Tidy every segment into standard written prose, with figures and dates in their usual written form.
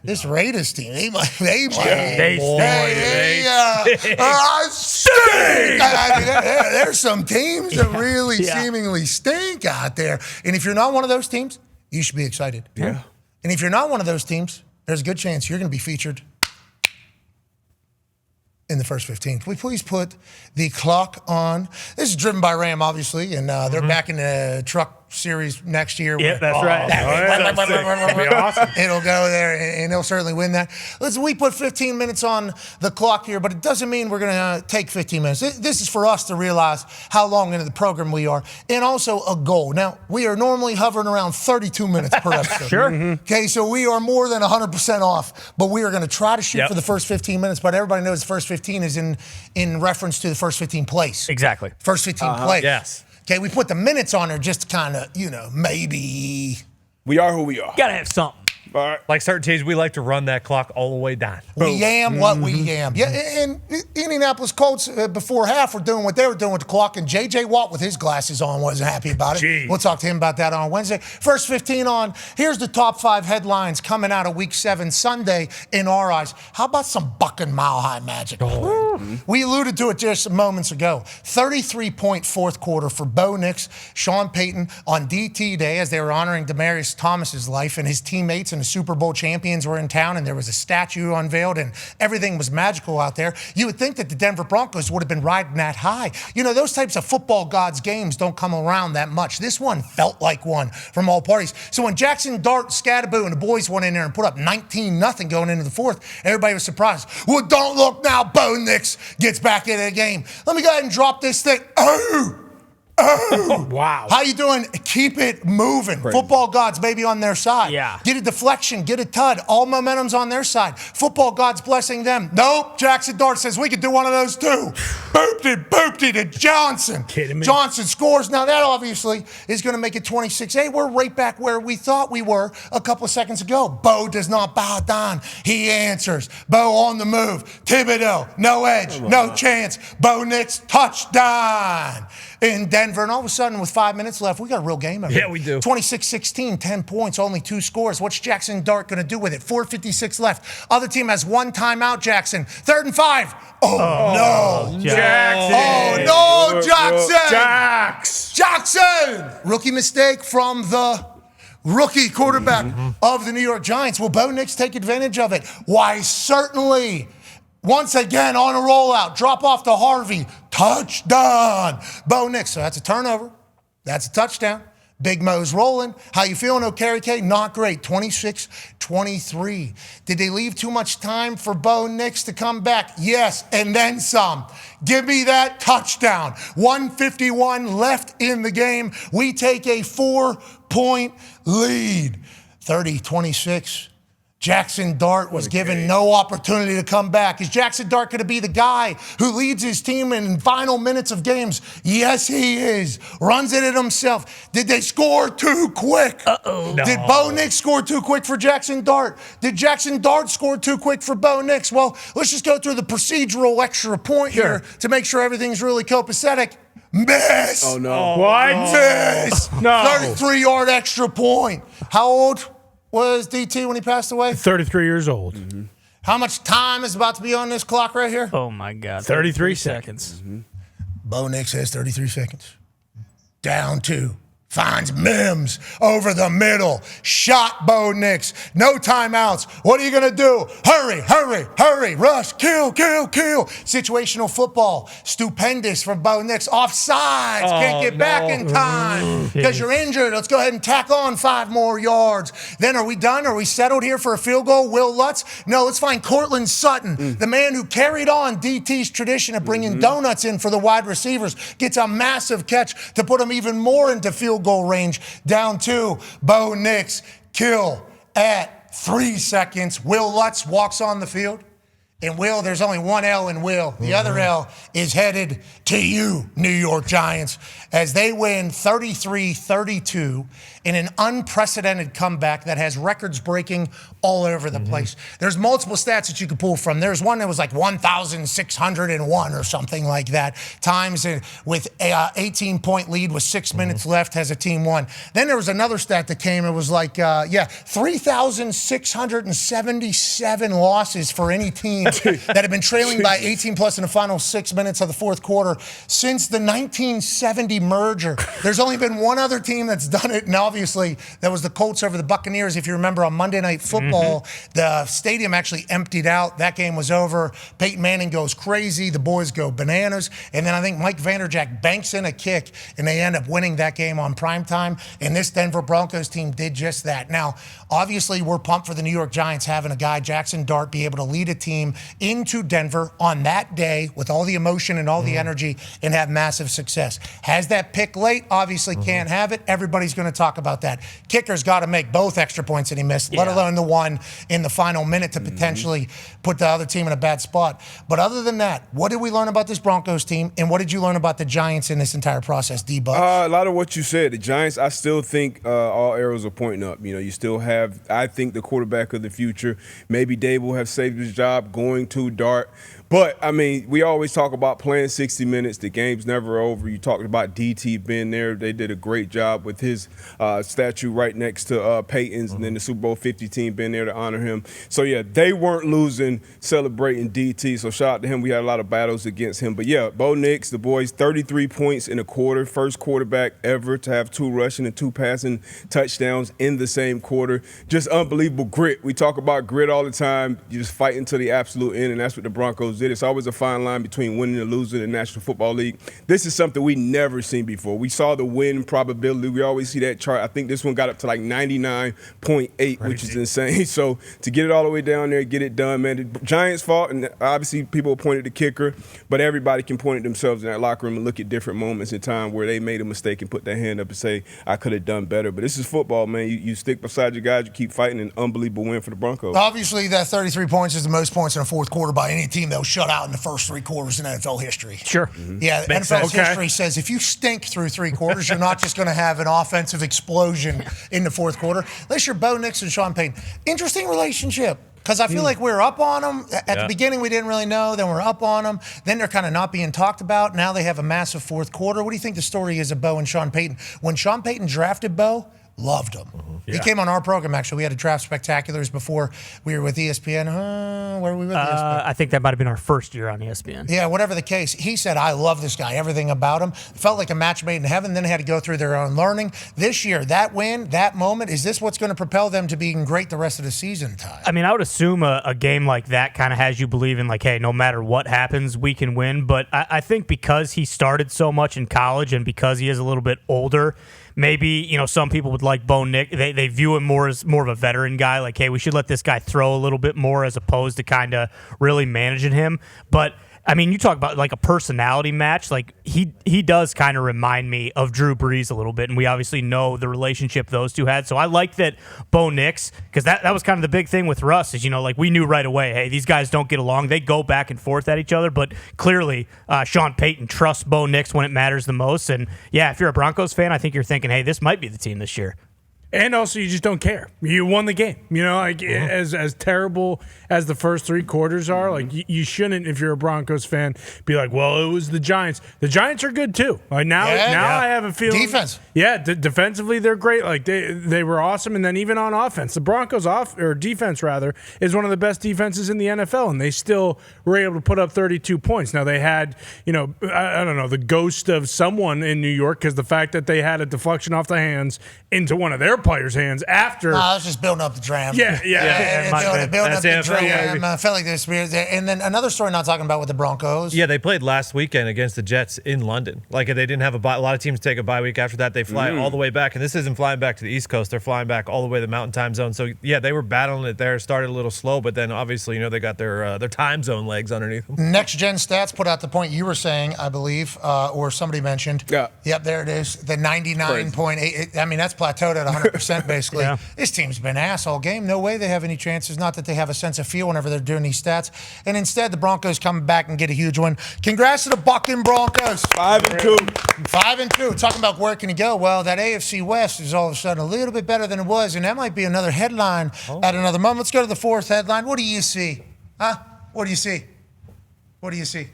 This Raiders team, they stink. I mean, there's some teams that really seemingly stink out there. And if you're not one of those teams, you should be excited. Yeah. And if you're not one of those teams, there's a good chance you're going to be featured in the first 15. Can we please put the clock on? This is driven by Ram, obviously, and they're back in the truck series next year. Yeah, that's right. That'd be awesome. It'll go there, and they'll certainly win that. We put 15 minutes on the clock here, but it doesn't mean we're going to take 15 minutes. This is for us to realize how long into the program we are, and also a goal. Now, we are normally hovering around 32 minutes per episode. Sure. Okay, so we are more than 100% off, but we are going to try to shoot for the first 15 minutes, but everybody knows the first 15 is in reference to the first 15 plays. Exactly. First 15 plays. Yes. Okay, we put the minutes on there just to kind of, maybe. We are who we are. Gotta have something. All right. Like certain teams, we like to run that clock all the way down. We am what we am. Yeah, and Indianapolis Colts before half were doing what they were doing with the clock, and J.J. Watt with his glasses on wasn't happy about it. Jeez. We'll talk to him about that on Wednesday. First 15 on. Here's the top 5 headlines coming out of Week 7 Sunday in our eyes. How about some bucking mile-high magic? We alluded to it just moments ago. 33-point fourth quarter for Bo Nix, Sean Payton on DT Day as they were honoring Demaryius Thomas's life, and his teammates and the Super Bowl champions were in town, and there was a statue unveiled, and everything was magical out there. You would think that the Denver Broncos would have been riding that high. Those types of football gods games don't come around that much. This one felt like one from all parties. So when Jackson Dart, Scadaboo, and the boys went in there and put up 19-0 going into the fourth, everybody was surprised. Well, don't look now, Bo Nix gets back into the game. Let me go ahead and drop this thing. Oh! Wow. How you doing? Keep it moving. Crazy. Football gods, baby, on their side. Yeah. Get a deflection, get a tud. All momentum's on their side. Football gods blessing them. Nope. Jackson Dart says we could do one of those too. Booped it to Johnson. Kidding me? Johnson scores. Now that obviously is going to make it 26-8. We're right back where we thought we were a couple of seconds ago. Bo does not bow down. He answers. Bo on the move. Thibodeau, no edge, no chance. Bo Nix, touchdown in Denver. And all of a sudden, with 5 minutes left, we got a real game. Yeah, we do. 26-16, 10 points, only 2 scores. What's Jackson Dart going to do with it? 4:56 left. Other team has 1 timeout, Jackson. 3rd and 5. Oh, no. Jackson. Oh, no, Jackson. Jackson. Rookie mistake from the rookie quarterback of the New York Giants. Will Bo Nix take advantage of it? Why, certainly. Once again, on a rollout, drop off to Harvey, touchdown. Bo Nix, so that's a turnover. That's a touchdown. Big Mo's rolling. How you feeling, Okereke? Not great. 26-23. Did they leave too much time for Bo Nix to come back? Yes, and then some. Give me that touchdown. 1:51 left in the game. We take a 4-point lead. 30-26. Jackson Dart was given no opportunity to come back. Is Jackson Dart going to be the guy who leads his team in final minutes of games? Yes, he is. Runs it himself. Did they score too quick? Uh-oh. No. Did Bo Nix score too quick for Jackson Dart? Did Jackson Dart score too quick for Bo Nix? Well, let's just go through the procedural extra point here to make sure everything's really copacetic. Miss. Oh, no. What? Miss. No. 33-yard extra point. How old was DT when he passed away? 33 years old. How much time is about to be on this clock right here? Oh, my God. 33 seconds. Bo Nix has 33 seconds. Down 2. Finds Mims over the middle. Shot Bo Nix. No timeouts. What are you going to do? Hurry. Rush. Kill. Situational football. Stupendous from Bo Nix. Offsides. Can't get back in time because you're injured. Let's go ahead and tack on 5 more yards. Then are we done? Are we settled here for a field goal? Will Lutz? No, let's find Cortland Sutton, the man who carried on DT's tradition of bringing donuts in for the wide receivers. Gets a massive catch to put him even more into field goal range. Down 2. Bo Nix, kill at 3 seconds. Will Lutz walks on the field. And Will, there's only one L in Will. The other L is headed to you, New York Giants, as they win 33-32 in an unprecedented comeback that has records breaking all over the place. There's multiple stats that you could pull from. There's one that was like 1,601 or something like that, times with a 18-point lead with 6 minutes left has a team won. Then there was another stat that came. It was like, 3,677 losses for any team that had been trailing by 18 plus in the final 6 minutes of the fourth quarter since the 1970 merger. There's only been one other team that's done it, and obviously that was the Colts over the Buccaneers. If you remember, on Monday Night Football, the stadium actually emptied out. That game was over. Peyton Manning goes crazy. The boys go bananas. And then I think Mike Vanderjagt banks in a kick, and they end up winning that game on primetime. And this Denver Broncos team did just that. Now, obviously, we're pumped for the New York Giants having a guy, Jackson Dart, be able to lead a team into Denver on that day with all the emotion and all the energy and have massive success. Has that pick late? Obviously can't have it. Everybody's going to talk about that. Kicker's got to make both extra points that he missed, let alone the one in the final minute to potentially put the other team in a bad spot. But other than that, what did we learn about this Broncos team, and what did you learn about the Giants in this entire process, D-Buck? A lot of what you said. The Giants, I still think all arrows are pointing up. You still have, I think, the quarterback of the future. Maybe Dave will have saved his job going to Dart. But, I mean, we always talk about playing 60 minutes. The game's never over. You talked about DT being there. They did a great job with his statue right next to Peyton's, and then the Super Bowl 50 team being there to honor him. So, yeah, they weren't losing celebrating DT. So, shout out to him. We had a lot of battles against him. But, yeah, Bo Nix, the boys, 33 points in a quarter. First quarterback ever to have 2 rushing and 2 passing touchdowns in the same quarter. Just unbelievable grit. We talk about grit all the time. You just fight until the absolute end, and that's what the Broncos did. It's always a fine line between winning and losing in the National Football League. This is something we never seen before. We saw the win probability. We always see that chart. I think this one got up to like 99.8, which is insane. So to get it all the way down there, get it done, man. The Giants fought, and obviously people pointed the kicker, but everybody can point at themselves in that locker room and look at different moments in time where they made a mistake and put their hand up and say, I could have done better. But this is football, man. You stick beside your guys, you keep fighting, an unbelievable win for the Broncos. Obviously, that 33 points is the most points in a fourth quarter by any team that was shut out in the first 3 quarters in NFL history. Sure. Yeah, NFL history says if you stink through 3 quarters, you're not just going to have an offensive explosion in the fourth quarter. Unless you're Bo Nix and Sean Payton. Interesting relationship. Because I feel like we were up on them. At the beginning, we didn't really know. Then we're up on them. Then they're kind of not being talked about. Now they have a massive fourth quarter. What do you think the story is of Bo and Sean Payton? When Sean Payton drafted Bo, loved him. He came on our program, actually. We had a draft spectaculars before we were with ESPN. Where were we with ESPN? I think that might have been our first year on ESPN. Yeah, whatever the case. He said, I love this guy, everything about him. Felt like a match made in heaven. Then they had to go through their own learning. This year, that win, that moment, is this what's going to propel them to being great the rest of the season, Ty? I mean, I would assume a game like that kind of has you believing, like, hey, no matter what happens, we can win. But I think because he started so much in college and because he is a little bit older, maybe, some people would like Bo Nix. They view him more as more of a veteran guy. Like, hey, we should let this guy throw a little bit more as opposed to kind of really managing him. But I mean, you talk about like a personality match. Like he does kind of remind me of Drew Brees a little bit, and we obviously know the relationship those two had. So I like that Bo Nix, because that was kind of the big thing with Russ is, like we knew right away, hey, these guys don't get along. They go back and forth at each other, but clearly Sean Payton trusts Bo Nix when it matters the most. And yeah, if you're a Broncos fan, I think you're thinking, hey, this might be the team this year. And also, you just don't care. You won the game. As terrible as the first 3 quarters are, like you shouldn't, if you're a Broncos fan, be like, well, it was the Giants. The Giants are good too. Like now I have a feeling. Defense. Yeah, defensively they're great. Like they were awesome, and then even on offense, the Broncos defense rather is one of the best defenses in the NFL, and they still were able to put up 32 points. Now they had, I don't know, the ghost of someone in New York, because the fact that they had a deflection off the hands into one of their players' hands after. I was just building up the dram. Yeah. Building up the dram. I felt like this. And then another story not talking about with the Broncos. Yeah, they played last weekend against the Jets in London. Like, they didn't have a bye. A lot of teams take a bye week after that. They fly all the way back. And this isn't flying back to the East Coast. They're flying back all the way to the Mountain Time Zone. So, yeah, they were battling it there. Started a little slow, but then obviously, they got their time zone legs underneath them. Next Gen Stats put out the point you were saying, I believe, or somebody mentioned. Yeah. Yep, there it is. The 99.8. I mean, that's plateaued at 100. 100% basically. Yeah. This team's been ass all game. No way they have any chances. Not that they have a sense of feel whenever they're doing these stats. And instead, the Broncos come back and get a huge win. Congrats to the Bucking Broncos. 5-2. 5-2. Talking about where can he go? Well, that AFC West is all of a sudden a little bit better than it was, and that might be another headline at another moment. Let's go to the fourth headline. What do you see? Huh? What do you see? What do you see?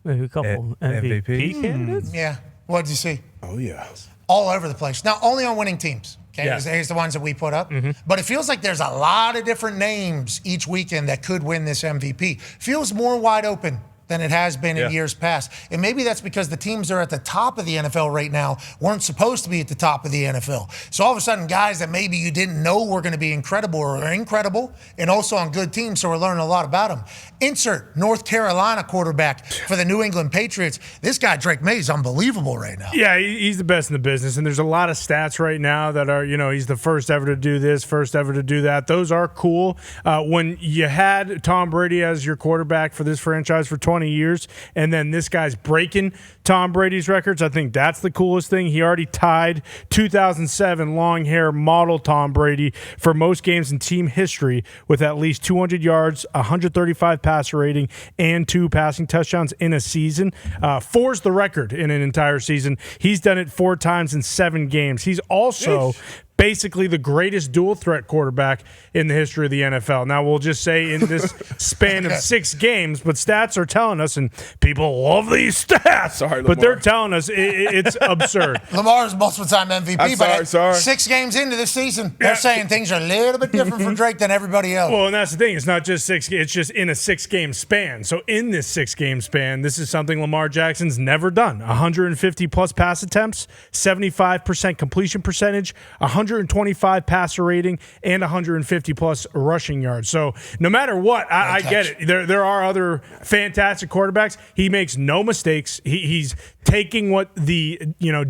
Maybe a couple MVP candidates. Yeah. What did you see? Oh, yeah. All over the place. Now, only on winning teams. Okay, Yeah. here's the ones that we put up. But it feels like there's a lot of different names each weekend that could win this MVP. Feels more wide open than it has been in years past. And maybe that's because the teams that are at the top of the NFL right now weren't supposed to be at the top of the NFL. So all of a sudden, guys that maybe you didn't know were going to be incredible are incredible and also on good teams, so we're learning a lot about them. Insert North Carolina quarterback for the New England Patriots. This guy, Drake May, is unbelievable right now. Yeah, he's the best in the business, and there's a lot of stats right now that are, he's the first ever to do this, first ever to do that. Those are cool. When you had Tom Brady as your quarterback for this franchise for 20 years, and then this guy's breaking Tom Brady's records, I think that's the coolest thing. He already tied 2007 long hair model Tom Brady for most games in team history with at least 200 yards, 135 passer rating, and 2 passing touchdowns in a season. 4's the record in an entire season. He's done it 4 times in 7 games. He's also basically the greatest dual threat quarterback in the history of the NFL. Now, we'll just say in this span of 6 games, but stats are telling us, and people love these stats, Sorry, but Lamar. they're telling us it's absurd. Lamar's multiple-time MVP, I'm sorry. 6 games into this season, they're saying things are a little bit different for Drake than everybody else. Well, and that's the thing. It's not just 6. It's just in a 6-game span. So in this 6-game span, this is something Lamar Jackson's never done. 150-plus pass attempts, 75% completion percentage, 125 passer rating, and 150-plus rushing yards. So no matter what, I get it. There are other fantastic quarterbacks. He makes no mistakes. He's taking what the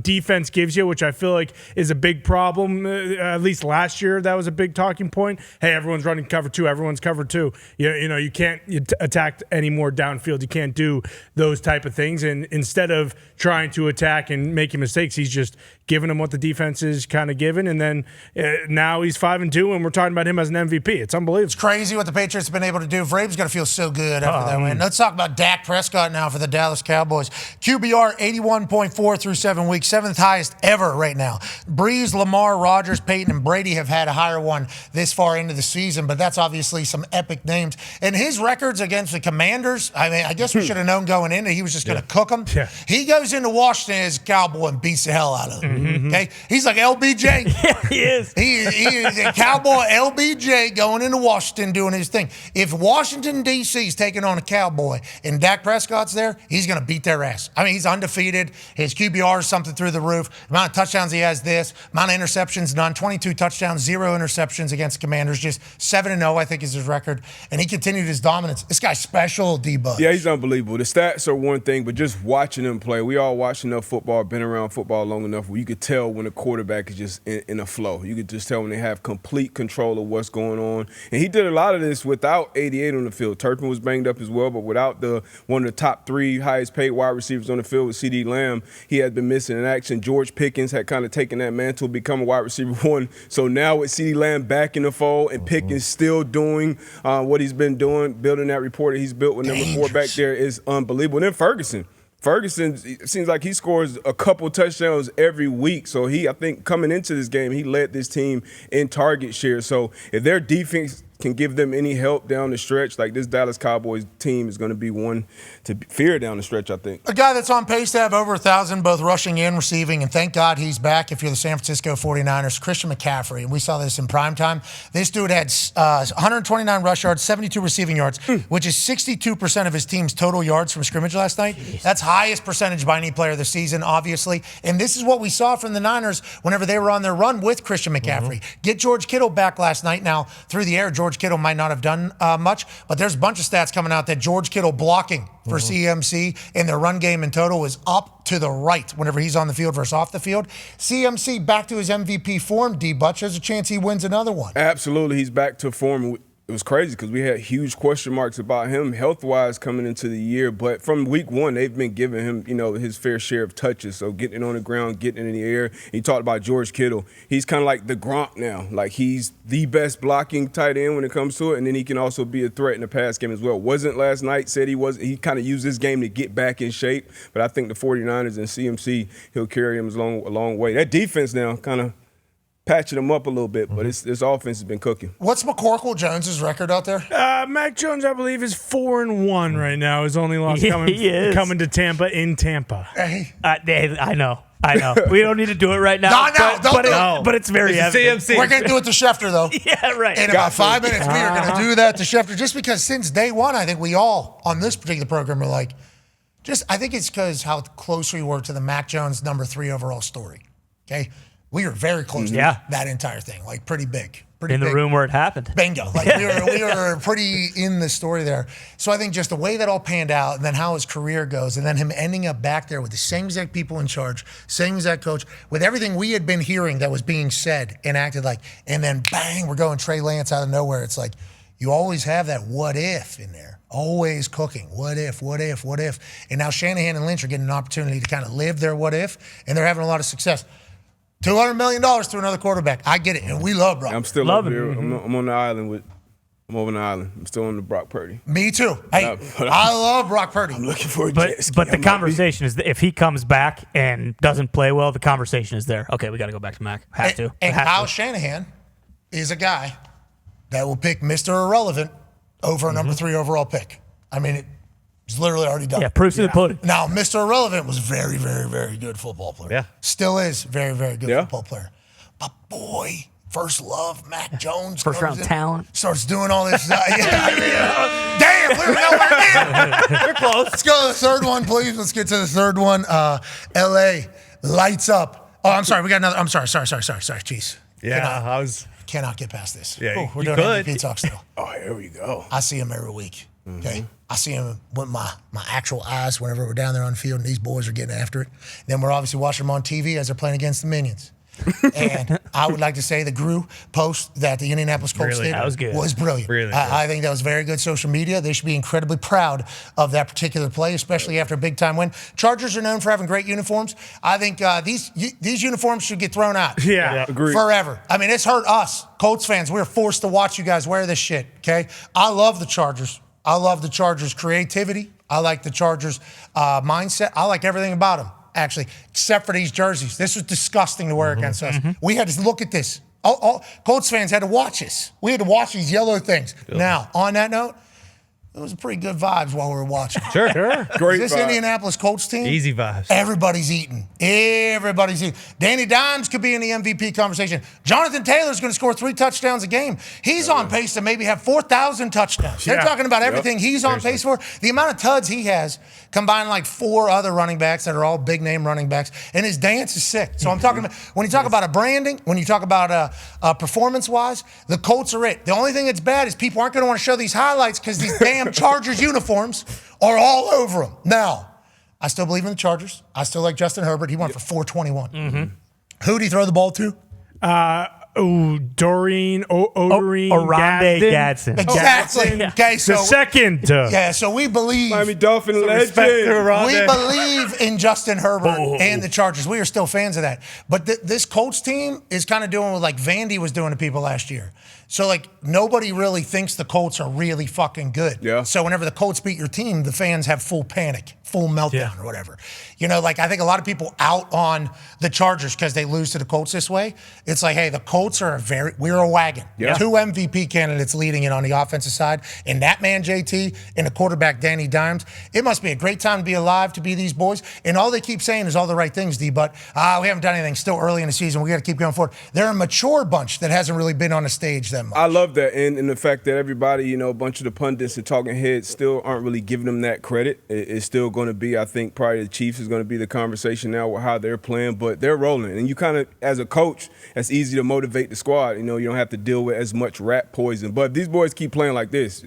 defense gives you, which I feel like is a big problem. At least last year, that was a big talking point. Hey, everyone's running cover 2. Everyone's cover 2. You can't attack anymore downfield. You can't do those type of things. And instead of trying to attack and making mistakes, he's just giving them what the defense is kind of given. And then now he's 5-2, and we're talking about him as an MVP. It's unbelievable. It's crazy what the Patriots have been able to do. Vrabel's going to feel so good after that win. Let's talk about Dak Prescott now for the Dallas Cowboys. QBR 81.4 through 7 weeks, 7th highest ever right now. Breeze, Lamar, Rodgers, Peyton, and Brady have had a higher one this far into the season, but that's obviously some epic names. And his records against the Commanders, I guess we should have known going in that he was just going to cook them. Yeah. He goes into Washington as a Cowboy and beats the hell out of them. Okay, he's like LBJ. Yeah, he is. He is a Cowboy LBJ going into Washington doing his thing. If Washington, D.C. is taking on a Cowboy and Dak Prescott's there, he's going to beat their ass. I mean, he's undefeated. His QBR is something through the roof. The amount of touchdowns he has amount of interceptions, none. 22 touchdowns, 0 interceptions against Commanders. Just 7-0, I think, is his record. And he continued his dominance. This guy's special, D-Bucks. Yeah, he's unbelievable. The stats are one thing, but just watching him play, we all watch enough football, been around football long enough where you could tell when a quarterback is just in a flow. You could just tell when they have complete control of what's going on. And he did a lot of this without 88 on the field. Turpin was banged up as well, but without one of the top 3 highest paid wide receivers on the field with CeeDee Lamb, he had been missing in action. George Pickens had kind of taken that mantle, become a wide receiver 1. So now with CeeDee Lamb back in the fold and Pickens still doing what he's been doing, building that rapport that he's built with number 4 back there is unbelievable. And then Ferguson, it seems like he scores a couple touchdowns every week. So I think coming into this game, he led this team in target share. So if their defense can give them any help down the stretch, like this Dallas Cowboys team is going to be one to fear down the stretch, I think. A guy that's on pace to have over 1,000 both rushing and receiving, and thank God he's back if you're the San Francisco 49ers, Christian McCaffrey. And we saw this in primetime. This dude had 129 rush yards, 72 receiving yards, which is 62% of his team's total yards from scrimmage last night. Jeez. That's highest percentage by any player this season, obviously. And this is what we saw from the Niners whenever they were on their run with Christian McCaffrey. Get George Kittle back last night. Now, through the air, George Kittle might not have done much, but there's a bunch of stats coming out that George Kittle blocking for CMC in their run game in total is up to the right whenever he's on the field versus off the field. CMC back to his MVP form, D-Butch. There's a chance he wins another one. Absolutely. He's back to form. it was crazy because we had huge question marks about him health-wise coming into the year. But from week one, they've been giving him, his fair share of touches. So getting it on the ground, getting it in the air. He talked about George Kittle. He's kind of like the Gronk now. Like, he's the best blocking tight end when it comes to it, and then he can also be a threat in the pass game as well. Wasn't last night, said he was. He kind of used this game to get back in shape. But I think the 49ers and CMC, he'll carry him a long way. That defense now kind of patching them up a little bit, but this offense has been cooking. What's McCorkle Jones's record out there? Mac Jones, I believe, is 4-1 right now. His only loss coming to Tampa in Tampa. Hey. I know. We don't need to do it right now. But it's very evident. CMC. We're going to do it to Schefter, though. Yeah, right. In about 5 minutes, we are going to do that to Schefter. Just because since day one, I think we all, on this particular program, are like, I think it's because how close we were to the Mac Jones number 3 overall story. Okay? We were very close to that entire thing, like pretty big. In the room where it happened. Bingo. Like we were pretty in the story there. So I think just the way that all panned out and then how his career goes and then him ending up back there with the same exact people in charge, same exact coach, with everything we had been hearing that was being said and acted like, and then bang, we're going Trey Lance out of nowhere. It's like you always have that what if in there. Always cooking. What if? And now Shanahan and Lynch are getting an opportunity to kind of live their what if, and they're having a lot of success. $200 million to another quarterback. I get it, and we love Brock. I'm still over here. I'm on the island I'm over the island. I'm still on the Brock Purdy. Me too. Hey, I love Brock Purdy. I'm looking for a But the conversation is that if he comes back and doesn't play well, the conversation is there. Okay, we got to go back to Mac. And Kyle Shanahan is a guy that will pick Mr. Irrelevant over a number 3 overall pick. I mean, it's literally already done. Yeah, proof's in the pudding. Now, Mr. Irrelevant was very, very, very good football player. Yeah. Still is very, very good football player. But boy, first love, Mac Jones. First round talent. Starts doing all this. Damn, we're nowhere near. We're close. Let's go to the third one, please. Let's get to the third one. L.A. lights up. Oh, I'm sorry. We got another. I'm sorry. Jeez. Yeah, Cannot get past this. Yeah, we're you doing could. MVP talk still. Oh, here we go. I see him every week. Okay, I see him with my actual eyes whenever we're down there on the field, and these boys are getting after it. Then we're obviously watching them on TV as they're playing against the Minions. And I would like to say the Gru post that the Indianapolis Colts did was brilliant. Really I think that was very good social media. They should be incredibly proud of that particular play, especially after a big-time win. Chargers are known for having great uniforms. I think these uniforms should get thrown out. Yeah. Agreed. Forever. I mean, it's hurt us, Colts fans. We're forced to watch you guys wear this shit, okay? I love the Chargers. I love the Chargers' creativity. I like the Chargers' mindset. I like everything about them, actually, except for these jerseys. This was disgusting to wear against us. We had to look at this. All Colts fans had to watch this. We had to watch these yellow things. Now, on that note, it was pretty good vibes while we were watching. Sure. Great This vibe. Indianapolis Colts team, Easy vibes. everybody's eating. Everybody's eating. Danny Dimes could be in the MVP conversation. Jonathan Taylor's going to score 3 touchdowns a game. He's on pace to maybe have 4,000 touchdowns. They're talking about everything he's on pace for. The amount of tuds he has, combined like 4 other running backs that are all big-name running backs, and his dance is sick. So I'm talking about, when you talk about a branding, when you talk about performance-wise, the Colts are it. The only thing that's bad is people aren't going to want to show these highlights because these damn Chargers uniforms are all over them. Now, I still believe in the Chargers. I still like Justin Herbert. He went for 421. Who did he throw the ball to? Doreen, Oronde Gadsden. Exactly. Okay, so the second. so we believe Miami Dolphin legend. we believe in Justin Herbert and the Chargers. We are still fans of that. But this Colts team is kind of doing what like Vandy was doing to people last year. So, like, nobody really thinks the Colts are really fucking good. Yeah. So whenever the Colts beat your team, the fans have full panic, full meltdown or whatever. You know, like, I think a lot of people out on the Chargers because they lose to the Colts this way. It's like, hey, the Colts are we're a wagon. Yeah. 2 MVP candidates leading it on the offensive side. And that man, JT, and the quarterback, Danny Dimes. It must be a great time to be alive, to be these boys. And all they keep saying is all the right things, D, but we haven't done anything. Still early in the season. We got to keep going forward. They're a mature bunch that hasn't really been on the stage that much. I love that, and the fact that everybody, a bunch of the pundits and talking heads still aren't really giving them that credit. It's still going to be, I think, probably the Chiefs is going to be the conversation now with how they're playing, but they're rolling. And you kind of, as a coach, that's easy to motivate elevate the squad. You know, you don't have to deal with as much rat poison. But if these boys keep playing like this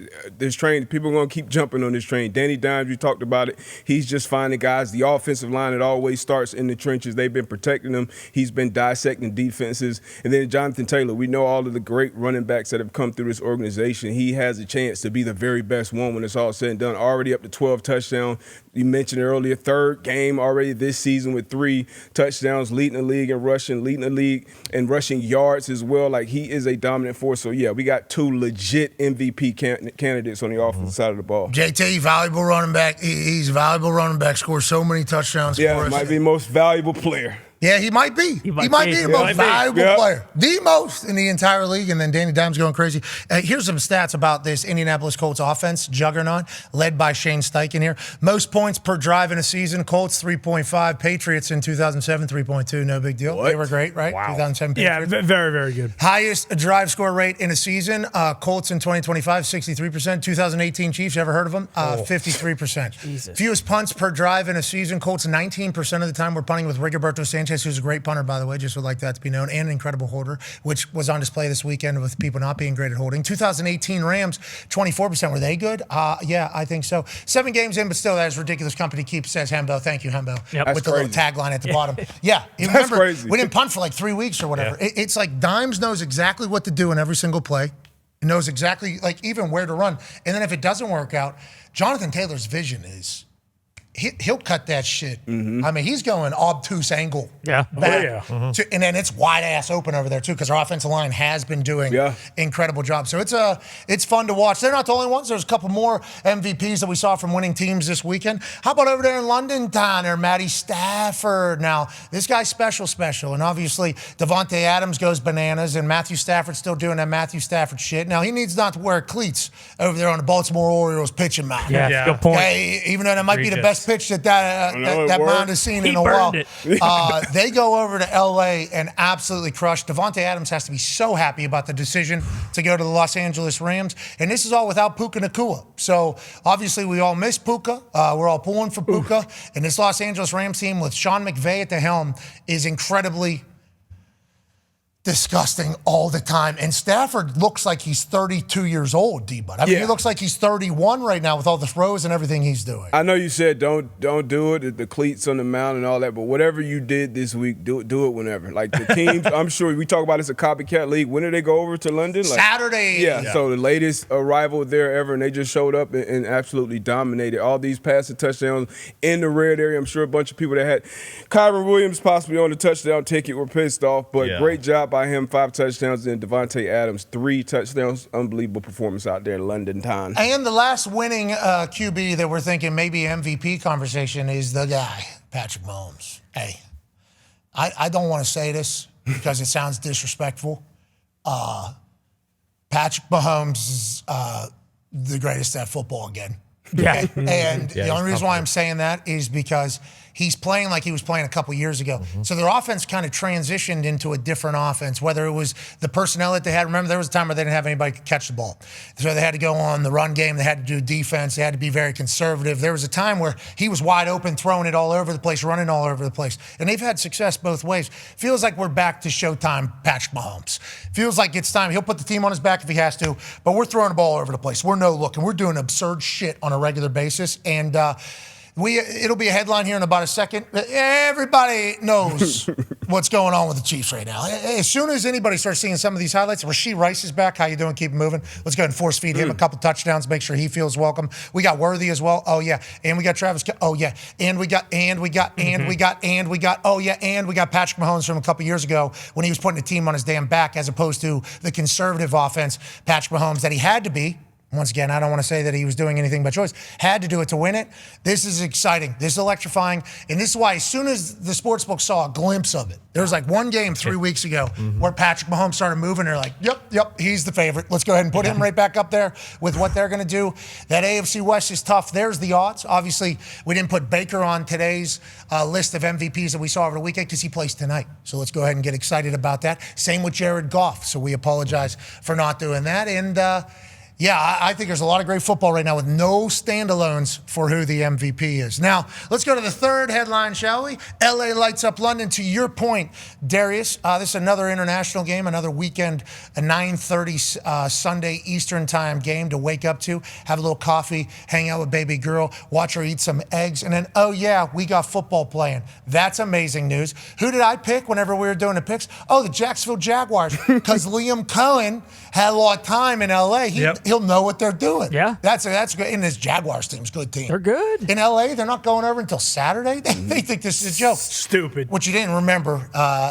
train, people are going to keep jumping on this train. Danny Dimes, you talked about it. He's just finding guys. The offensive line, it always starts in the trenches. They've been protecting them. He's been dissecting defenses. And then Jonathan Taylor, we know all of the great running backs that have come through this organization. He has a chance to be the very best one when it's all said and done. Already up to 12 touchdowns. You mentioned earlier, third game already this season with 3 touchdowns, leading the league in rushing, leading the league in rushing yards as well. Like, he is a dominant force. So, yeah, we got 2 legit MVP candidates on the offensive side of the ball. JT, valuable running back. He's a valuable running back, scores so many touchdowns for us. Might be most valuable player. Yeah, he might be. He might be the most valuable player. The most in the entire league. And then Danny Dimes going crazy. Here's some stats about this Indianapolis Colts offense juggernaut, led by Shane Steichen here. Most points per drive in a season. Colts 3.5. Patriots in 2007, 3.2. No big deal. They were great, right? Wow. 2007 Patriots. Yeah, very, very good. Highest drive score rate in a season. Colts in 2025, 63%. 2018 Chiefs, ever heard of them? 53%. Jesus. Fewest punts per drive in a season. Colts 19% of the time were punting with Rigoberto Sanchez, who's a great punter, by the way, just would like that to be known, and an incredible holder, which was on display this weekend with people not being great at holding. 2018 Rams, 24%. Were they good? Yeah, I think so. 7 games in, but still, that is ridiculous company keeps, says Hembo. Thank you, Hembo. Yep. With the little tagline at the bottom. Yeah. That's crazy. We didn't punt for like 3 weeks or whatever. Yeah. It's like Dimes knows exactly what to do in every single play. He knows exactly, like, even where to run. And then if it doesn't work out, Jonathan Taylor's vision is... He'll cut that shit. I mean, he's going obtuse angle. Yeah. Back and then it's wide ass open over there too, because our offensive line has been doing incredible job. So it's fun to watch. They're not the only ones. There's a couple more MVPs that we saw from winning teams this weekend. How about over there in London, Dahn, or Matty Stafford? Now, this guy's special. And obviously, Devontae Adams goes bananas, and Matthew Stafford's still doing that Matthew Stafford shit. Now, he needs not to wear cleats over there on the Baltimore Orioles pitching mound. Yeah. Good point. Okay, even though that might be the best pitch that mound has seen in a while. They go over to L.A. and absolutely crush. Devontae Adams has to be so happy about the decision to go to the Los Angeles Rams. And this is all without Puka Nacua. So, obviously, we all miss Puka. We're all pulling for Puka. And this Los Angeles Rams team with Sean McVay at the helm is incredibly disgusting all the time. And Stafford looks like he's 32 years old, D-Bud. I mean, he looks like he's 31 right now with all the throws and everything he's doing. I know you said don't do it, the cleats on the mound and all that, but whatever you did this week, do it whenever. Like, the teams, I'm sure we talk about it's a copycat league. When did they go over to London? Like, Saturday. Yeah, so the latest arrival there ever, and they just showed up and absolutely dominated. All these passing touchdowns in the red area. I'm sure a bunch of people that had Kyron Williams possibly on the touchdown ticket were pissed off, but great job by him. 5 touchdowns, and Devontae Adams 3 touchdowns. Unbelievable performance out there in London Town. And the last winning QB that we're thinking maybe MVP conversation is the guy, Patrick Mahomes. Hey, I don't want to say this because it sounds disrespectful. Patrick Mahomes is the greatest at football again. Yeah. And the only reason why I'm saying that is because he's playing like he was playing a couple years ago. So their offense kind of transitioned into a different offense, whether it was the personnel that they had. Remember, there was a time where they didn't have anybody to catch the ball. So they had to go on the run game. They had to do defense. They had to be very conservative. There was a time where he was wide open, throwing it all over the place, running all over the place. And they've had success both ways. Feels like we're back to Showtime Patrick Mahomes. Feels like it's time. He'll put the team on his back if he has to, but we're throwing the ball all over the place. We're no looking. We're doing absurd shit on a regular basis. And it'll be a headline here in about a second. Everybody knows what's going on with the Chiefs right now. As soon as anybody starts seeing some of these highlights, Rashee Rice is back. How you doing? Keep moving. Let's go ahead and force feed him a couple touchdowns, make sure he feels welcome. We got Worthy as well. Oh yeah. And we got Travis. Oh yeah. And we got Patrick Mahomes from a couple years ago when he was putting the team on his damn back as opposed to the conservative offense, Patrick Mahomes, that he had to be. Once again, I don't want to say that he was doing anything by choice. Had to do it to win it. This is exciting. This is electrifying. And this is why as soon as the sportsbook saw a glimpse of it, there was like one game 3 weeks ago where Patrick Mahomes started moving. They're like, yep, he's the favorite. Let's go ahead and put him right back up there with what they're going to do. That AFC West is tough. There's the odds. Obviously, we didn't put Baker on today's list of MVPs that we saw over the weekend because he plays tonight. So let's go ahead and get excited about that. Same with Jared Goff. So we apologize for not doing that. And, Yeah, I think there's a lot of great football right now with no standalones for who the MVP is. Now, let's go to the third headline, shall we? LA lights up London. To your point, Darius, this is another international game, another weekend, a 9:30 Sunday Eastern time game to wake up to, have a little coffee, hang out with baby girl, watch her eat some eggs, and then, oh yeah, we got football playing. That's amazing news. Who did I pick whenever we were doing the picks? Oh, the Jacksonville Jaguars, because Liam Cohen had a lot of time in LA. He'll know what they're doing. Yeah. That's good. And this Jaguars team's a good team. They're good. In LA, they're not going over until Saturday. They think this is a joke. Stupid. What you didn't remember,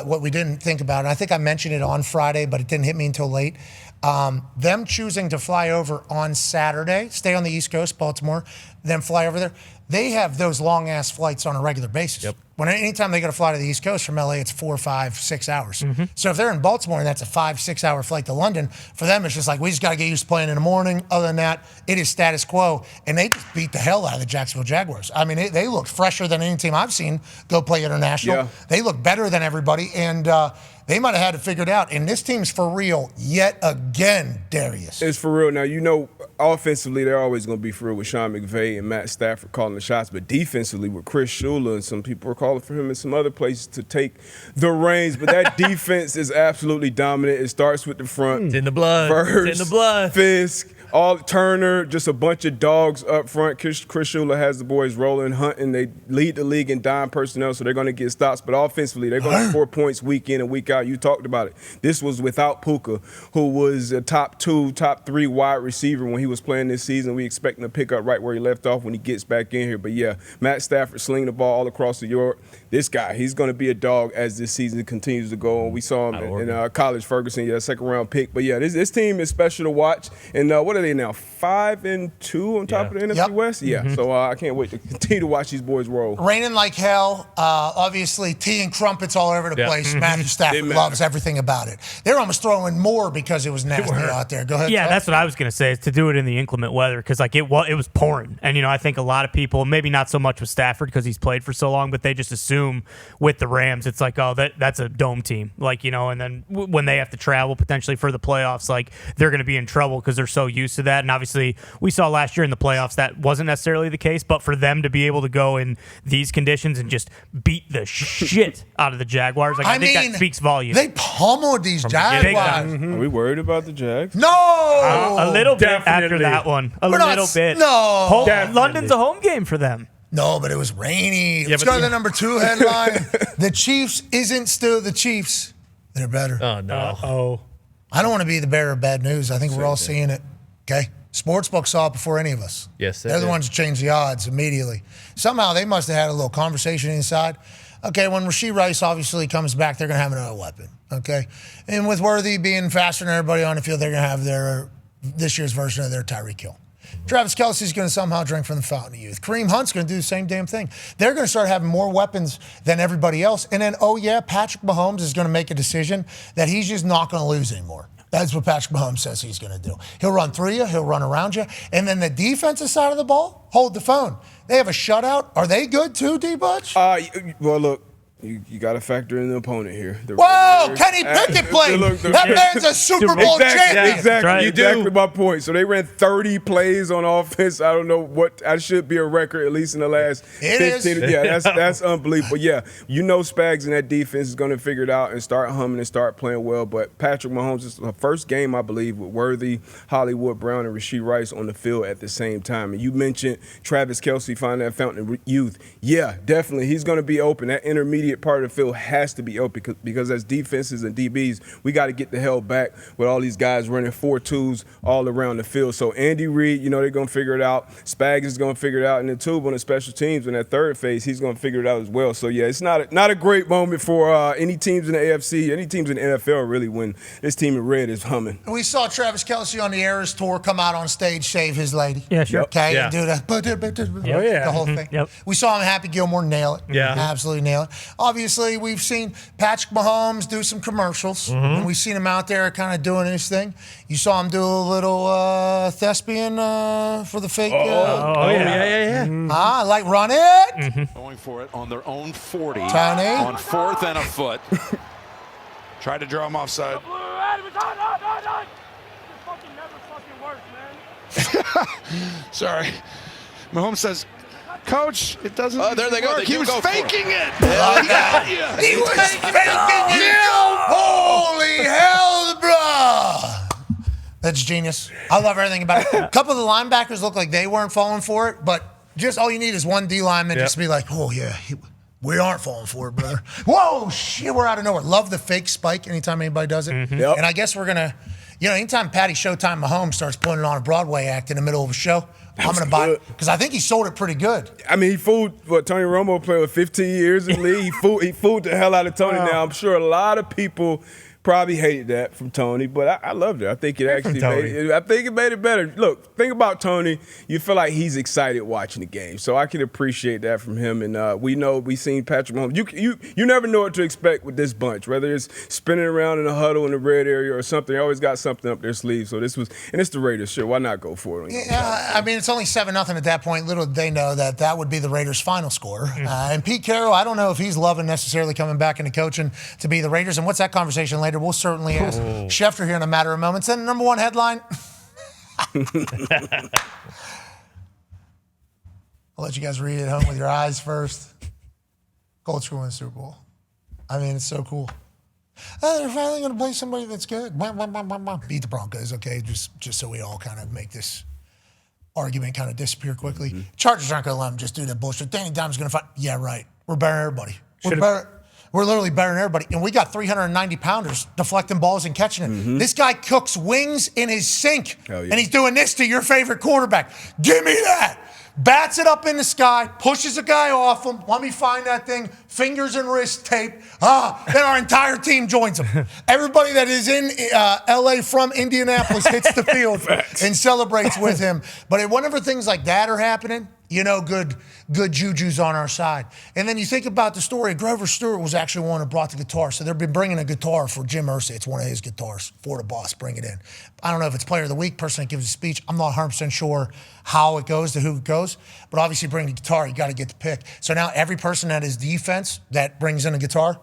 what we didn't think about, and I think I mentioned it on Friday, but it didn't hit me until late. Them choosing to fly over on Saturday, stay on the East Coast, Baltimore, then fly over there. They have those long-ass flights on a regular basis. Yep. Anytime they got to fly to the East Coast from LA, it's 4, 5, 6 hours. So if they're in Baltimore and that's a 5-6 hour flight to London, for them it's just like, we just got to get used to playing in the morning. Other than that, it is status quo. And they just beat the hell out of the Jacksonville Jaguars. I mean, they looked fresher than any team I've seen go play international. Yeah. They look better than everybody. And they might have had it figured out. And this team's for real yet again, Darius. It's for real. Now, offensively, they're always going to be for real with Sean McVay and Matt Stafford calling the shots. But defensively, with Chris Shula and some people are calling for him in some other places to take the reins. But that defense is absolutely dominant. It starts with the front. It's in the blood. First, It's in the blood. Fisk, Turner, just a bunch of dogs up front. Chris Shula has the boys rolling, hunting. They lead the league in dime personnel, so they're going to get stops. But offensively, they're going to score points week in and week out. You talked about it. This was without Puka, who was a top 2, top 3 wide receiver when he was playing this season. We expect him to pick up right where he left off when he gets back in here. But, yeah, Matt Stafford slinging the ball all across the yard. This guy, he's going to be a dog as this season continues to go on. We saw him in college, Ferguson, second-round pick. But, yeah, this team is special to watch. And what are they now, 5-2 on top of the NFC West? Yeah, so I can't wait to continue to watch these boys roll. Raining like hell. Obviously, tea and crumpets all over the place. Matthew Stafford loves everything about it. They're almost throwing more because it was nasty out there. Go ahead. Yeah, Tuck. that's what I was going to say, is to do it in the inclement weather, because it was pouring. And, I think a lot of people, maybe not so much with Stafford because he's played for so long, but they just assume with the Rams, it's like, oh, that's a dome team. And then when they have to travel potentially for the playoffs, they're going to be in trouble because they're so used to that. And obviously, we saw last year in the playoffs that wasn't necessarily the case, but for them to be able to go in these conditions and just beat the shit out of the Jaguars, I think that speaks volumes. They pummeled these Jaguars. Are we worried about the Jags? No! A little bit after definitely. that one. We're Little not, bit. No. London's a home game for them. No, but it was rainy. Let's go to the number 2 headline. The Chiefs isn't still the Chiefs. They're better. Oh, no. Uh-oh. I don't want to be the bearer of bad news. I think we're all seeing it. Okay? Sportsbook saw it before any of us. Yes, They're the ones who changed the odds immediately. Somehow they must have had a little conversation inside. Okay, when Rashee Rice obviously comes back, they're going to have another weapon. Okay? And with Worthy being faster than everybody on the field, they're going to have this year's version of their Tyreek Hill. Travis Kelce's going to somehow drink from the fountain of youth. Kareem Hunt's going to do the same damn thing. They're going to start having more weapons than everybody else. And then, Patrick Mahomes is going to make a decision that he's just not going to lose anymore. That's what Patrick Mahomes says he's going to do. He'll run through you. He'll run around you. And then the defensive side of the ball, hold the phone. They have a shutout. Are they good too, D-Butch? Well, look. You got to factor in the opponent here. Whoa, Kenny Pickett played. That man's a Super Bowl champion. Exactly my point. So they ran 30 plays on offense. I don't know what. I should be a record at least in the last 15. Yeah, that's unbelievable. Yeah, Spags in that defense is going to figure it out and start humming and start playing well. But Patrick Mahomes is the first game, I believe, with Worthy, Hollywood Brown, and Rashee Rice on the field at the same time. And you mentioned Travis Kelce finding that fountain of youth. Yeah, definitely. He's going to be open. That intermediate part of the field has to be open because as defenses and DBs, we got to get the hell back with all these guys running 4-2s all around the field. So Andy Reid, they're going to figure it out. Spags is going to figure it out. And then Tube on the special teams in that third phase, he's going to figure it out as well. So, yeah, it's not a great moment for any teams in the AFC, any teams in the NFL, really, when this team in red is humming. We saw Travis Kelce on the Eras Tour come out on stage, shave his lady. Yeah, sure. Okay, Yeah. and do the whole thing. Yep. We saw him, Happy Gilmore, nail it. Yeah. Absolutely nail it. Obviously, we've seen Patrick Mahomes do some commercials, and we've seen him out there kind of doing his thing. You saw him do a little thespian for the fake. Yeah. Like run it. Going for it on their own 40. Tony. On 4th and a foot. Tried to draw him offside. This fucking never fucking works, man. Sorry. Mahomes says, Coach, it doesn't there they go. work. They He was go for faking it. He was faking it. Holy hell, bruh. That's genius. I love everything about it. A couple of the linebackers look like they weren't falling for it, but just all you need is one D lineman just to be like, oh, yeah, we aren't falling for it, brother. Whoa, shit, we're out of nowhere. Love the fake spike anytime anybody does it. Yep. And I guess we're going to, anytime Patty Showtime Mahomes starts putting on a Broadway act in the middle of a show, I'm going to buy it because I think he sold it pretty good. I mean, he fooled Tony Romo played with 15 years in the league. He fooled the hell out of Tony. Now, I'm sure a lot of people probably hated that from Tony, but I loved it. I think it actually made it better. Look, think about Tony. You feel like he's excited watching the game, so I can appreciate that from him. And we seen Patrick Mahomes. You never know what to expect with this bunch, whether it's spinning around in a huddle in the red area or something. They always got something up their sleeve. So it's the Raiders. Sure, why not go for it? Yeah, I mean, it's only 7-0 at that point. Little did they know that would be the Raiders' final score. And Pete Carroll, I don't know if he's loving necessarily coming back into coaching to be the Raiders. And what's that conversation later? We'll certainly ask Schefter here in a matter of moments. Then the number one headline. I'll let you guys read it at home with your eyes first. Colts win the Super Bowl. I mean, it's so cool. They're finally going to play somebody that's good. Beat the Broncos, okay? Just so we all kind of make this argument kind of disappear quickly. Chargers aren't going to let them just do that bullshit. Danny Dimes going to fight. Yeah, right. We're better than everybody. We're literally better than everybody. And we got 390-pounders deflecting balls and catching it. This guy cooks wings in his sink. And he's doing this to your favorite quarterback. Give me that. Bats it up in the sky, pushes a guy off him. Let me find that thing. Fingers and wrist tape. Then our entire team joins him. Everybody that is in L.A. from Indianapolis hits the field and celebrates with him. But whenever things like that are happening, good juju's on our side. And then you think about the story. Grover Stewart was actually one who brought the guitar. So they've been bringing a guitar for Jim Irsay. It's one of his guitars for the boss. Bring it in. I don't know if it's player of the week, person that gives a speech. I'm not 100% sure how it goes to who it goes. But obviously bring the guitar, you got to get the pick. So now every person that is defense that brings in a guitar,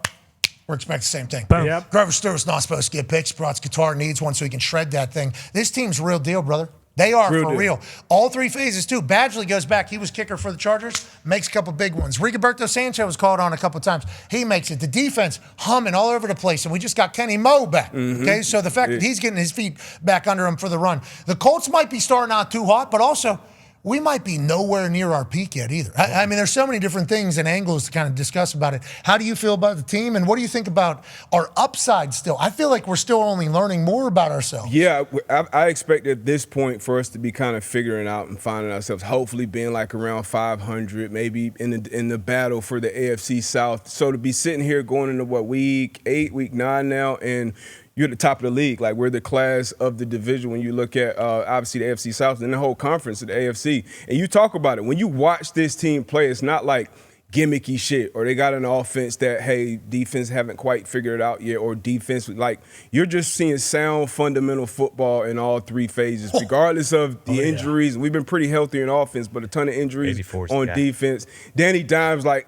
we're expecting the same thing. Yep. Grover Stewart's not supposed to get picks. Brought his guitar, needs one so he can shred that thing. This team's real deal, brother. They are for real. All three phases, too. Badgley goes back. He was kicker for the Chargers. Makes a couple big ones. Rigoberto Sanchez was called on a couple times. He makes it. The defense humming all over the place. And we just got Kenny Moe back. Okay, so the fact that he's getting his feet back under him for the run. The Colts might be starting out too hot, but also we might be nowhere near our peak yet either. I mean, there's so many different things and angles to kind of discuss about it. How do you feel about the team, and what do you think about our upside still? I feel like we're still only learning more about ourselves. Yeah, I expect at this point for us to be kind of figuring out and finding ourselves, hopefully being like around 500, maybe in the battle for the AFC South. So to be sitting here going into week 8, week 9 now, and you're at the top of the league. Like, we're the class of the division when you look at, obviously, the AFC South and the whole conference of the AFC. And you talk about it. When you watch this team play, it's not like gimmicky shit or they got an offense that, hey, defense haven't quite figured it out yet, or defense, like, you're just seeing sound fundamental football in all three phases, regardless of the injuries. We've been pretty healthy in offense, but a ton of injuries on defense. Danny Dimes, like,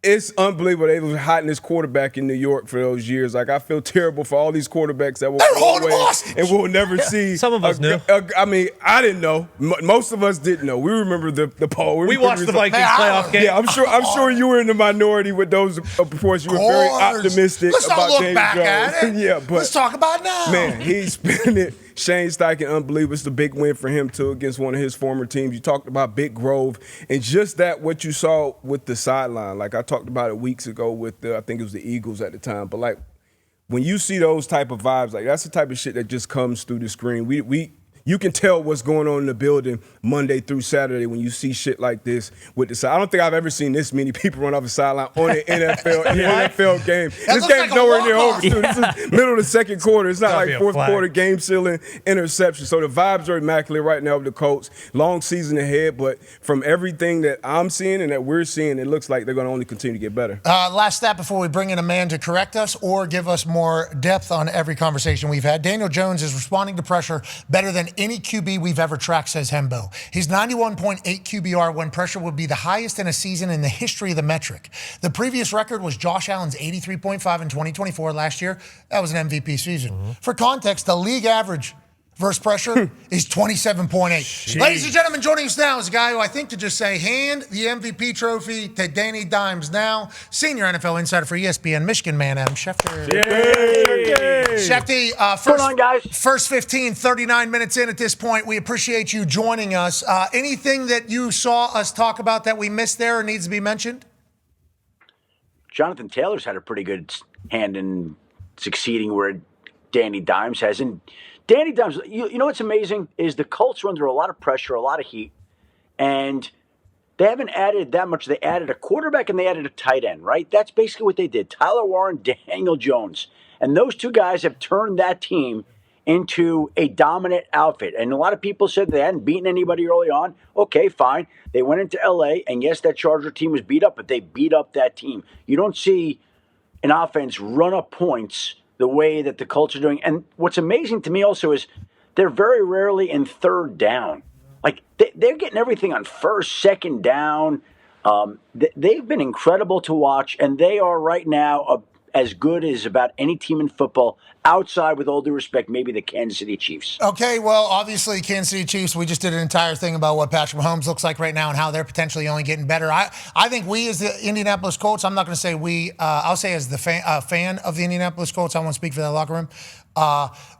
it's unbelievable they was hiding this quarterback in New York for those years. Like, I feel terrible for all these quarterbacks that will go away and we'll never see. Some of us knew. I mean, I didn't know. Most of us didn't know. We remember the poll. We watched the Vikings playoff game. Yeah, I'm sure you were in the minority with those reports. You were very optimistic about David back Jones. at it. Yeah, but let's talk about it now. Man, he's spinning it. Shane Steichen, unbelievable. It's a big win for him, too, against one of his former teams. You talked about Big Grove, and just that, what you saw with the sideline. Like, I talked about it weeks ago with I think it was the Eagles at the time. But, like, when you see those type of vibes, like, that's the type of shit that just comes through the screen. You can tell what's going on in the building Monday through Saturday when you see shit like this with the side. I don't think I've ever seen this many people run off the sideline on an NFL game. This game's nowhere near over, too. This is middle of the second quarter. It's not like fourth quarter game sealing interception. So the vibes are immaculate right now with the Colts. Long season ahead, but from everything that I'm seeing and that we're seeing, it looks like they're going to only continue to get better. Last stat before we bring in a man to correct us or give us more depth on every conversation we've had. Daniel Jones is responding to pressure better than any QB we've ever tracked, says Hembo. His 91.8 QBR when pressure would be the highest in a season in the history of the metric. The previous record was Josh Allen's 83.5 in 2024 last year. That was an MVP season. For context, the league average versus pressure is 27.8. Ladies and gentlemen, joining us now is a guy who I think could just say, hand the MVP trophy to Danny Dimes now. Senior NFL insider for ESPN, Michigan man, Adam Schefter. Schefty, first 15, 39 minutes in at this point. We appreciate you joining us. Anything that you saw us talk about that we missed there or needs to be mentioned? Jonathan Taylor's had a pretty good hand in succeeding where Danny Dimes has. And Danny Dimes, you know what's amazing is the Colts are under a lot of pressure, a lot of heat, and they haven't added that much. They added a quarterback and they added a tight end, right? That's basically what they did. Tyler Warren, Daniel Jones. And those two guys have turned that team into a dominant outfit. And a lot of people said they hadn't beaten anybody early on. Okay, fine. They went into L.A., and yes, that Charger team was beat up, but they beat up that team. You don't see an offense run up points the way that the Colts are doing. And what's amazing to me also is they're very rarely in third down. Like, they're getting everything on first, second down. They've been incredible to watch, and they are right now as good as about any team in football outside, with all due respect, maybe the Kansas City Chiefs. Okay, well, obviously, Kansas City Chiefs, we just did an entire thing about what Patrick Mahomes looks like right now and how they're potentially only getting better. I think we as the Indianapolis Colts, I'm not going to say we, I'll say as the fan of the Indianapolis Colts, I won't speak for that locker room.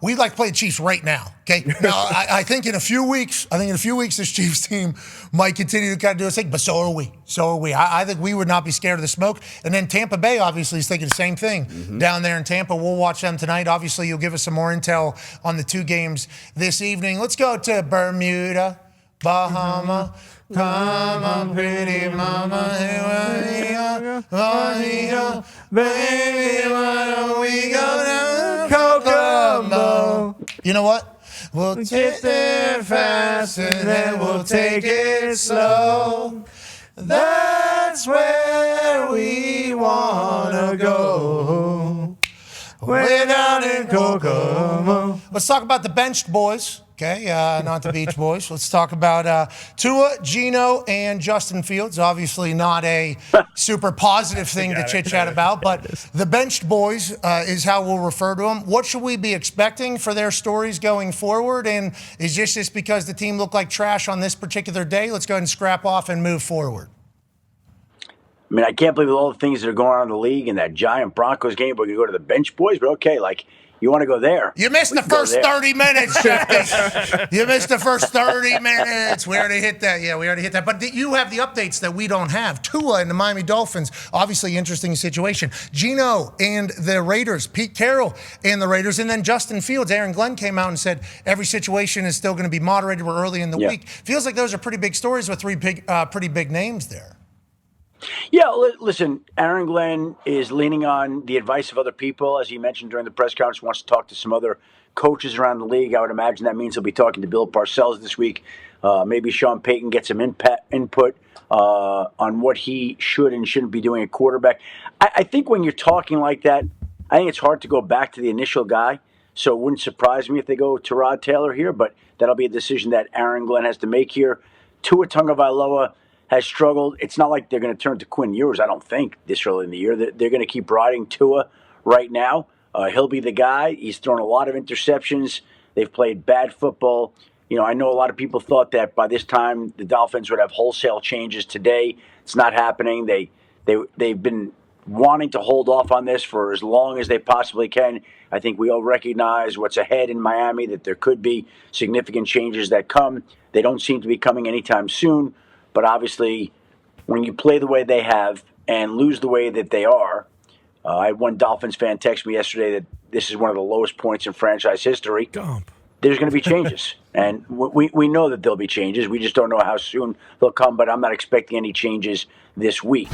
We'd like to play the Chiefs right now, okay? Now, I think in a few weeks, this Chiefs team might continue to kind of do this thing, but so are we. I think we would not be scared of the smoke. And then Tampa Bay, obviously, is thinking the same thing down there in Tampa. We'll watch them tonight. Obviously, you'll give us some more intel on the two games this evening. Let's go to Bermuda, Bahama. Come on, pretty mama, baby, why don't we go down Kokomo? You know what? We'll get there fast and then we'll take it slow. That's where we wanna go. Way down in Kokomo. Let's talk about the benched boys. Okay, not the Beach Boys. Let's talk about Tua, Geno, and Justin Fields. Obviously not a super positive thing to chit-chat about, but the benched boys is how we'll refer to them. What should we be expecting for their stories going forward? And is this just because the team looked like trash on this particular day? Let's go ahead and scrap off and move forward. I mean, I can't believe all the things that are going on in the league and that giant Broncos game. We're going to go to the bench boys, but okay, like, you want to go there. You missed the first 30 minutes, Schefter. You missed the first 30 minutes. We already hit that. Yeah, we already hit that. But you have the updates that we don't have. Tua and the Miami Dolphins, obviously interesting situation. Geno and the Raiders, Pete Carroll and the Raiders, and then Justin Fields. Aaron Glenn came out and said every situation is still going to be moderated. We're early in the week. Feels like those are pretty big stories with three pretty big names there. Yeah, listen, Aaron Glenn is leaning on the advice of other people. As he mentioned during the press conference, wants to talk to some other coaches around the league. I would imagine that means he'll be talking to Bill Parcells this week. Maybe Sean Payton gets some input on what he should and shouldn't be doing at quarterback. I think when you're talking like that, I think it's hard to go back to the initial guy. So it wouldn't surprise me if they go Tyrod Taylor here, but that'll be a decision that Aaron Glenn has to make here. Tua Tagovailoa has struggled. It's not like they're going to turn to Quinn Ewers, I don't think, this early in the year. They're going to keep riding Tua right now. He'll be the guy. He's thrown a lot of interceptions. They've played bad football. You know, I know a lot of people thought that by this time the Dolphins would have wholesale changes today. It's not happening. They've been wanting to hold off on this for as long as they possibly can. I think we all recognize what's ahead in Miami, that there could be significant changes that come. They don't seem to be coming anytime soon. But obviously, when you play the way they have and lose the way that they are, I had one Dolphins fan text me yesterday that this is one of the lowest points in franchise history. There's going to be changes. And we know that there'll be changes. We just don't know how soon they'll come, but I'm not expecting any changes this week.